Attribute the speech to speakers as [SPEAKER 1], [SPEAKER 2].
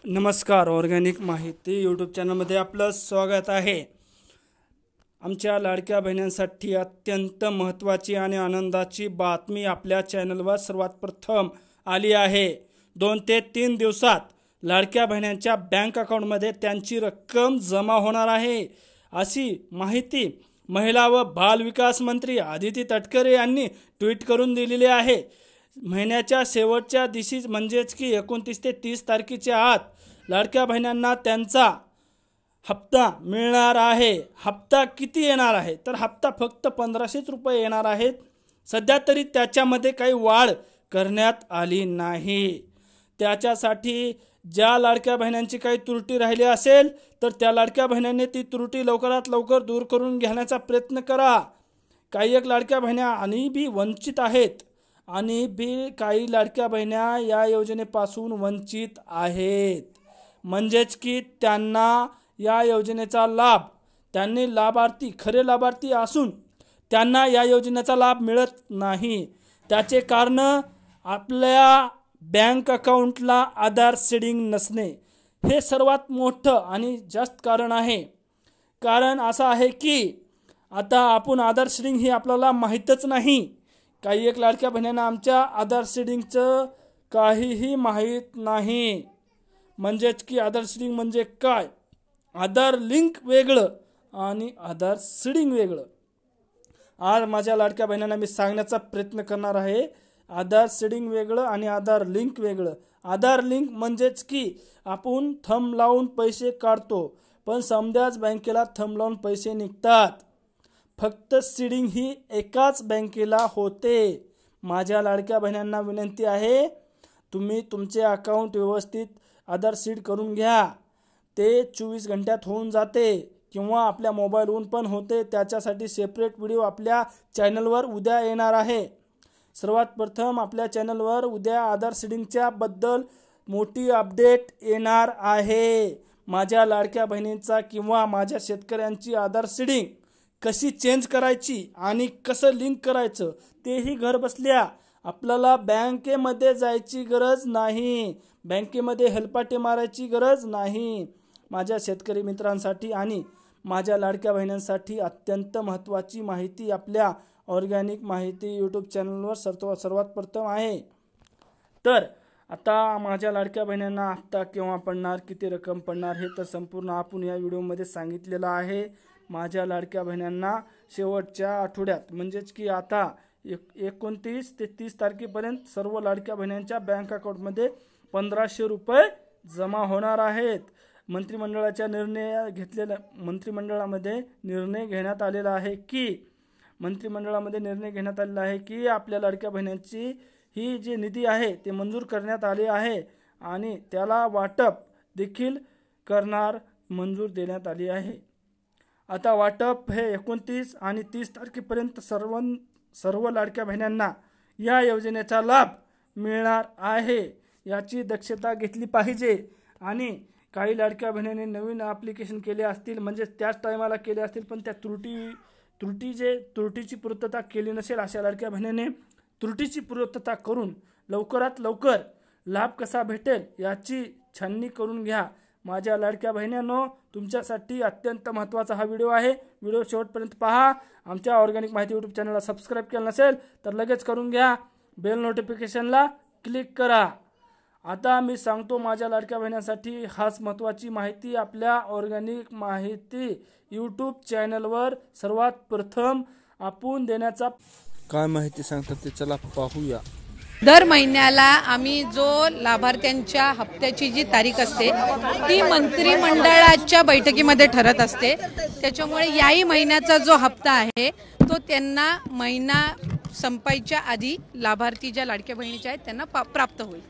[SPEAKER 1] नमस्कार, ऑर्गॅनिक माहिती यूट्यूब चॅनलमध्ये आपलं स्वागत आहे। आमच्या लाडक्या बहिणींसाठी अत्यंत महत्त्वाची आणि आनंदाची बातमी आपल्या चॅनलवर सर्वात प्रथम आली आहे। 2 ते 3 दिवसात लाडक्या बहिणींच्या बँक अकाउंटमध्ये त्यांची रक्कम जमा होणार आहे, अशी माहिती महिला व बाल विकास मंत्री आदिती तटकरे यांनी ट्विट करून दिलेली आहे। महिन्याच्या शेवटच्या दिवशी म्हणजेच की 29 ते 30 तारखेच्या आत लाडक्या बहिणींना त्यांचा हप्ता मिळणार आहे। हप्ता किती येणार आहे तर हप्ता फक्त 1500 रुपये येणार आहेत। सध्या तरी त्याच्यामध्ये काही वाढ करण्यात आली नाही। त्याच्यासाठी ज्या लाडक्या बहिणींची काही त्रुटी राहिली असेल तर त्या लाडक्या बहिणींनी ती त्रुटी लवकरात लवकर दूर करून घेण्याचा प्रयत्न करा। काही एक लाडक्या बहिण्या आणि बी वंचित आहेत आणि बी काही लाडक्या बहिण्या या योजनेपासून वंचित आहेत, म्हणजेच की त्यांना या योजनेचा लाभ त्यांनी खरे लाभार्थी असून त्यांना या योजनेचा लाभ मिळत नाही। त्याचे कारण आपल्या बँक अकाउंटला आधार सीडिंग नसणे हे सर्वात मोठं आणि जास्त कारण आहे। कारण असं आहे की आता आपण आधार सीडिंग ही आपल्याला माहीतच नाही। काही एक लाडक्या बहिणींना आमच्या आधार सीडिंगचं काहीही माहीत नाही। म्हणजेच की आधार सीडिंग म्हणजे काय, आधार लिंक वेगळं आणि आधार सीडिंग वेगळं। आज माझ्या लाडक्या बहिणींना मी सांगण्याचा प्रयत्न करणार आहे, आधार सीडिंग वेगळं आणि आधार लिंक वेगळं। आधार लिंक म्हणजेच की आपण थंब लावून पैसे काढतो, पण समध्याच बँकेला थंब लावून पैसे निघतात। फक्त सीडिंग ही एकाच बँकेला होते। माझ्या लाडक्या बहिणींना विनंती आहे, तुम्ही तुमचे अकाउंट व्यवस्थित आधार सीड करून घ्या। ते 24 घंट्यात होऊन जाते किंवा आपल्या मोबाईलवरून पण होते। त्याच्यासाठी सेपरेट व्हिडिओ आपल्या चॅनलवर उद्या येणार आहे। सर्वात प्रथम आपल्या चॅनलवर उद्या आधार सीडिंगच्या बद्दल मोठी अपडेट येणार आहे। माझ्या लाडक्या बहिणींचा किंवा माझ्या शेतकऱ्यांची आधार सीडिंग कशी चेंज करायची आणि कसं लिंक करायचं तेही घर बसल्या आपल्याला बँकेमध्ये जायची गरज नाही, बँकेमध्ये हेलपाटे मारायची गरज नाही। माझ्या शेतकरी मित्रांसाठी आणि माझ्या लाडक्या बहिणींसाठी अत्यंत महत्त्वाची माहिती आपल्या ऑर्गॅनिक माहिती यूट्यूब चॅनलवर सर्वात प्रथम आहे। तर आता माझ्या लाडक्या बहिणींना हप्ता केव्हा पडणार, किती रक्कम पडणार हे तर संपूर्ण आपण या व्हिडिओमध्ये सांगितलेलं आहे। माझ्या लाडक्या बहिणींना शेवटच्या आठवड्यात म्हणजेच की आता 29 ते 30 तारखेपर्यंत सर्व लाडक्या बहिणींच्या बँक अकाउंटमध्ये 1500 रुपये जमा होणार आहेत। मंत्रिमंडळामध्ये निर्णय घेण्यात आलेला आहे की आपल्या लाडक्या बहिणींची ही जी निधी आहे ते मंजूर करण्यात आले आहे आणि त्याला वाटप देखील मंजूर देण्यात आली आहे। आता वाटप हे 29 आणि 30 तारखेपर्यंत सर्व लाडक्या बहिणींना या योजनेचा लाभ मिळणार आहे, याची दक्षता घेतली पाहिजे। आणि काही लाडक्या बहिणींनी नवीन ॲप्लिकेशन केले असतील, म्हणजे त्याच टायमाला केले असतील पण त्या त्रुटीची पूर्तता केली नसेल, अशा लाडक्या बहिणींनी त्रुटीची पूर्तता करून लवकरात लवकर लाभ कसा भेटेल याची छाननी करून घ्या। माझ्या लाडक्या बहिणींनो, तुमच्यासाठी अत्यंत महत्त्वाचा हा व्हिडिओ आहे। व्हिडिओ शेवटपर्यंत पहा। आमच्या ऑर्गॅनिक माहिती यूट्यूब चॅनलला सबस्क्राईब केलं नसेल तर लगेच करून घ्या, बेल नोटिफिकेशनला क्लिक करा। आता मी सांगतो माझ्या लाडक्या बहिणींसाठी खास महत्त्वाची माहिती आपल्या ऑर्गॅनिक माहिती यूट्यूब चॅनलवर सर्वात प्रथम आपण देण्याचा
[SPEAKER 2] काय माहिती सांगतात ते चला पाहूया।
[SPEAKER 3] दर महिन्याला आम्ही जो लाभार्थ्यांच्या हप्त्याची जी तारीख असते ती मंत्रिमंडळाच्या बैठकीमध्ये ठरत असते। त्याच्यामुळे याही महिन्याचा जो हप्ता आहे तो त्यांना महिना संपायच्या आधी लाभार्थी ज्या लाडक्या बहिणीच्या आहेत त्यांना प्राप्त होईल।